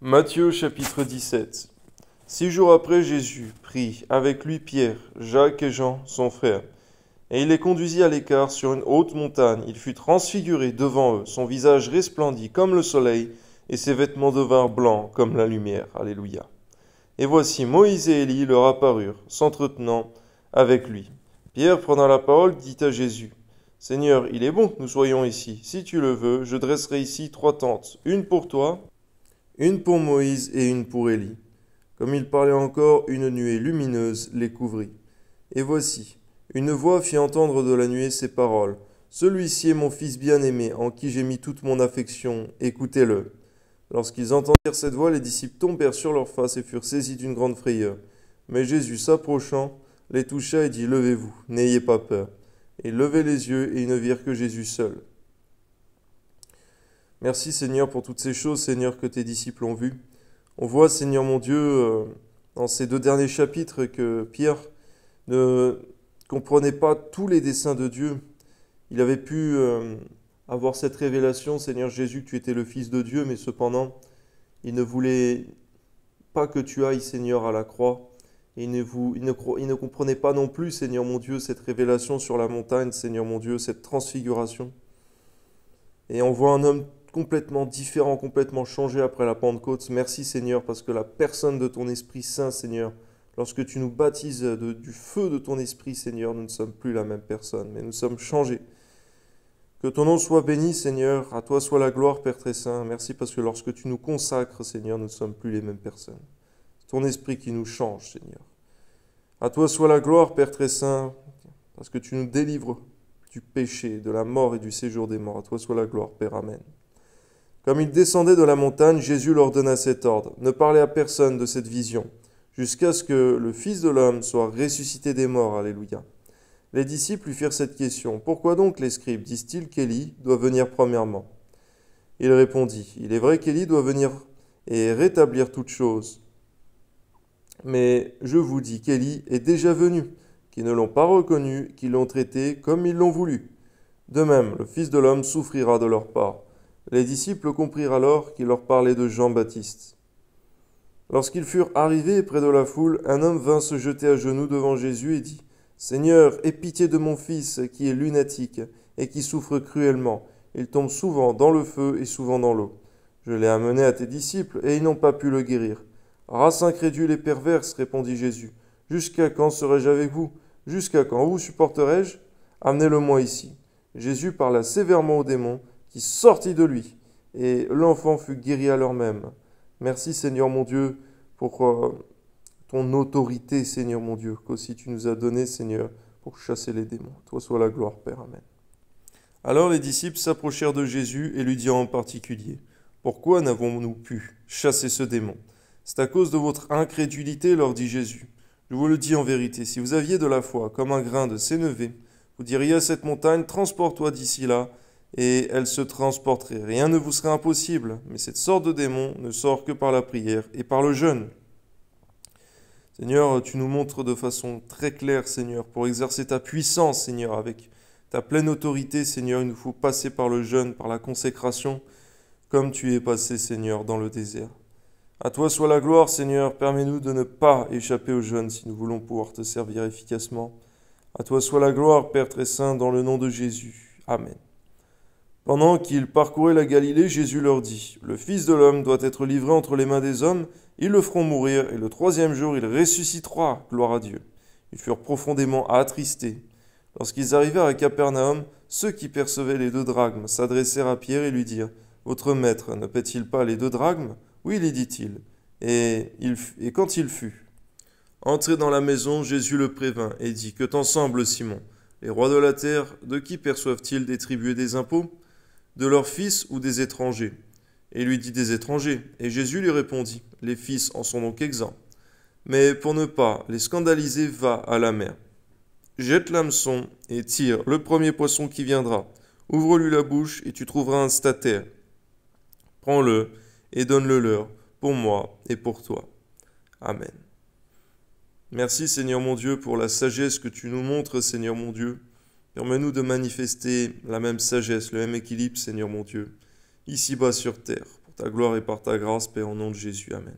Matthieu chapitre 17. 6 jours après, Jésus prit avec lui Pierre, Jacques et Jean, son frère, et il les conduisit à l'écart sur une haute montagne. Il fut transfiguré devant eux, son visage resplendit comme le soleil, et ses vêtements devinrent blancs comme la lumière. Alléluia. Et voici Moïse et Élie leur apparurent, s'entretenant avec lui. Pierre, prenant la parole, dit à Jésus, Seigneur, il est bon que nous soyons ici. Si tu le veux, je dresserai ici 3 tentes, une pour toi, une pour Moïse et une pour Élie. Comme il parlait encore, une nuée lumineuse les couvrit. Et voici, une voix fit entendre de la nuée ces paroles. Celui-ci est mon fils bien-aimé, en qui j'ai mis toute mon affection, écoutez-le. Lorsqu'ils entendirent cette voix, les disciples tombèrent sur leurs faces et furent saisis d'une grande frayeur. Mais Jésus, s'approchant, les toucha et dit, Levez-vous, n'ayez pas peur. Et ils levaient les yeux et ils ne virent que Jésus seul. Merci Seigneur pour toutes ces choses, Seigneur, que tes disciples ont vues. On voit, Seigneur mon Dieu, dans ces 2 derniers chapitres, que Pierre ne comprenait pas tous les desseins de Dieu. Il avait pu avoir cette révélation, Seigneur Jésus, que tu étais le Fils de Dieu, mais cependant, il ne voulait pas que tu ailles, Seigneur, à la croix. Et il ne comprenait pas non plus, Seigneur mon Dieu, cette révélation sur la montagne, Seigneur mon Dieu, cette transfiguration. Et on voit un homme complètement différent, complètement changé après la Pentecôte. Merci Seigneur, parce que la personne de ton Esprit Saint, Seigneur, lorsque tu nous baptises du feu de ton Esprit, Seigneur, nous ne sommes plus la même personne, mais nous sommes changés. Que ton nom soit béni, Seigneur, à toi soit la gloire, Père très saint. Merci parce que lorsque tu nous consacres, Seigneur, nous ne sommes plus les mêmes personnes. C'est ton Esprit qui nous change, Seigneur. À toi soit la gloire, Père très saint, parce que tu nous délivres du péché, de la mort et du séjour des morts. À toi soit la gloire, Père. Amen. Comme ils descendaient de la montagne, Jésus leur donna cet ordre. Ne parlez à personne de cette vision, jusqu'à ce que le Fils de l'homme soit ressuscité des morts. Alléluia. Les disciples lui firent cette question. Pourquoi donc les scribes disent-ils qu'Élie doit venir premièrement? Il répondit, il est vrai qu'Élie doit venir et rétablir toutes choses. Mais je vous dis qu'Élie est déjà venu, qu'ils ne l'ont pas reconnu, qu'ils l'ont traité comme ils l'ont voulu. De même, le Fils de l'homme souffrira de leur part. Les disciples comprirent alors qu'il leur parlait de Jean-Baptiste. Lorsqu'ils furent arrivés près de la foule, un homme vint se jeter à genoux devant Jésus et dit, « Seigneur, aie pitié de mon fils qui est lunatique et qui souffre cruellement. Il tombe souvent dans le feu et souvent dans l'eau. Je l'ai amené à tes disciples et ils n'ont pas pu le guérir. » « Race incrédule et perverse, répondit Jésus. « Jusqu'à quand serai-je avec vous? Jusqu'à quand vous supporterai-je? Amenez-le-moi ici. » Jésus parla sévèrement au démon, qui sortit de lui, et l'enfant fut guéri à l'heure même. Merci Seigneur mon Dieu pour ton autorité, Seigneur mon Dieu, qu'aussi tu nous as donné, Seigneur, pour chasser les démons. Toi soit la gloire, Père. Amen. Alors les disciples s'approchèrent de Jésus et lui dirent en particulier, « Pourquoi n'avons-nous pu chasser ce démon? C'est à cause de votre incrédulité, leur dit Jésus. Je vous le dis en vérité, si vous aviez de la foi comme un grain de sénévé, vous diriez à cette montagne, transporte-toi d'ici là, et elle se transporterait. Rien ne vous serait impossible, mais cette sorte de démon ne sort que par la prière et par le jeûne. Seigneur, tu nous montres de façon très claire, Seigneur, pour exercer ta puissance, Seigneur, avec ta pleine autorité, Seigneur, il nous faut passer par le jeûne, par la consécration, comme tu es passé, Seigneur, dans le désert. À toi soit la gloire, Seigneur, permets-nous de ne pas échapper au jeûne si nous voulons pouvoir te servir efficacement. À toi soit la gloire, Père très saint, dans le nom de Jésus. Amen. Pendant qu'ils parcouraient la Galilée, Jésus leur dit, « Le Fils de l'homme doit être livré entre les mains des hommes, ils le feront mourir, et le 3e jour il ressuscitera, gloire à Dieu. » Ils furent profondément attristés. Lorsqu'ils arrivèrent à Capernaum, ceux qui percevaient les 2 drachmes s'adressèrent à Pierre et lui dirent, « Votre maître ne paie-t-il pas les 2 drachmes ?» « Oui, lui dit-il. » Et quand il fut entré dans la maison, Jésus le prévint et dit, « Que t'en semble, Simon? Les rois de la terre, de qui perçoivent-ils des tributs et des impôts? De leurs fils ou des étrangers? » Et il lui dit, « Des étrangers. » Et Jésus lui répondit, « Les fils en sont donc exempts. Mais pour ne pas les scandaliser, va à la mer. Jette l'hameçon et tire le premier poisson qui viendra. Ouvre-lui la bouche et tu trouveras un statère. Prends-le et donne-le leur, pour moi et pour toi. Amen. Merci Seigneur mon Dieu pour la sagesse que tu nous montres, Seigneur mon Dieu. Permets-nous de manifester la même sagesse, le même équilibre, Seigneur mon Dieu, ici-bas sur terre, pour ta gloire et par ta grâce, Père, au nom de Jésus. Amen.